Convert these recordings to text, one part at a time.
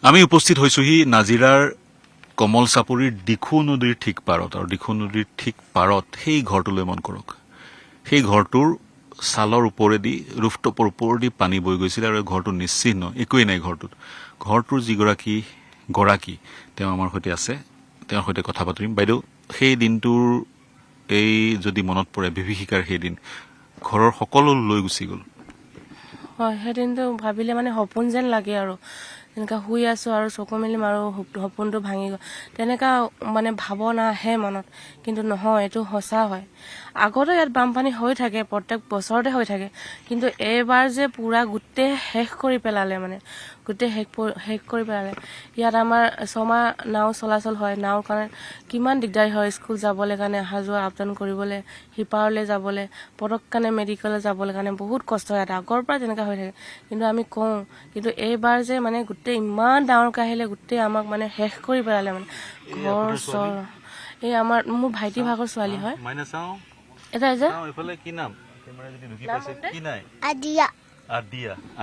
আমি উপস্থিত হৈছোহি নাজিৰাৰ কমল চাপৰিৰ দিখৌ নদীৰ ঠিক পাৰত আৰু দিখৌ নদীৰ ঠিক পাৰত সেই ঘৰটোলৈ মন কৰক সেই ঘৰটোৰ ছালৰ ওপৰেদি ৰুফটপৰ ওপৰেদি পানী বৈ গৈছিল আৰু ঘৰটো নিশ্চিহ্ন একোৱেই নাই ঘৰটোৰ যিগৰাকী গৰাকী তেওঁ আমাৰ সৈতে আছে তেওঁৰ সৈতে কথা পাতিম বাইদেউ সেই দিনটোৰ এই যদি মনত পৰে বিভীষিকাৰ সেই দিন ঘৰৰ সকলো লৈ গুচি গ'ল হয় সেইদিনটো ভাবিলে মানে সপোন যেন লাগে আৰু তেনেকুৱা শুই আছোঁ আৰু চকু মেলিম আৰু সপোনটো ভাঙি গ'ল তেনেকুৱা মানে ভাৱনা আহে মনত কিন্তু নহয় এইটো সঁচা হয় আগতে ইয়াত বানপানী হৈ থাকে প্ৰত্যেক বছৰতে হৈ থাকে কিন্তু এইবাৰ যে পূৰা গোটেই শেষ কৰি পেলালে মানে গোটেই শেষ কৰি পেলালে ইয়াত আমাৰ 6 মাহ নাও চলাচল হয় নাওৰ কাৰণে কিমান দিগদাৰী হয় স্কুল যাবলৈ কাৰণে অহা যোৱা আপ ডাউন কৰিবলৈ সিপাৰলৈ যাবলৈ পটককানে মেডিকেললৈ যাবলৈ কাৰণে বহুত কষ্ট হয় আগৰ পৰা তেনেকুৱা হৈ থাকে কিন্তু আমি কওঁ কিন্তু এইবাৰ যে মানে গোটেই ইমান ডাঙৰকৈ আহিলে গোটেই আমাক মানে শেষ কৰি পেলালে মানে ঘৰ চৰ এই আমাৰ মোৰ ভাইটি ভাগৰ ছোৱালী হয় এটা যে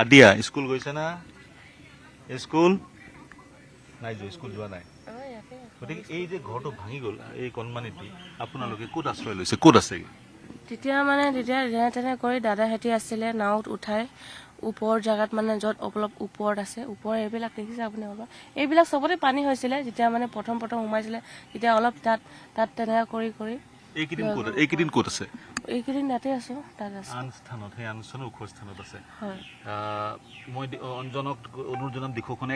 আদিয়া স্কুল গৈছে না স্কুল নাই স্কুল যোৱা নাই গতিকে এই যে ঘৰটো ভাঙি গ'ল এই কণমানিটি আপোনালোকে ক'ত আশ্ৰয় লৈছে ক'ত আছে তেতিয়া যেনে তেনে কৰি দাদাহেঁতি আছিলে নাৱত উঠাই ওপৰ জেগাত মানে য'ত অলপ ওপৰত আছে ওপৰ এইবিলাক দেখিছে আপুনি অলপ এইবিলাক চবতে পানী হৈছিলে যেতিয়া মানে প্ৰথম সোমাইছিলে তেতিয়া অলপ তাত তেনেকুৱা কৰি এইকেইদিন ক'ত আছে এইকেইদিন তাতে আছো তাত আছে আন স্থানত সেই আন স্থানত ওখ স্থানত আছে হয় মই অঞ্জনক অনুৰোধ জনাম দিখৌখনে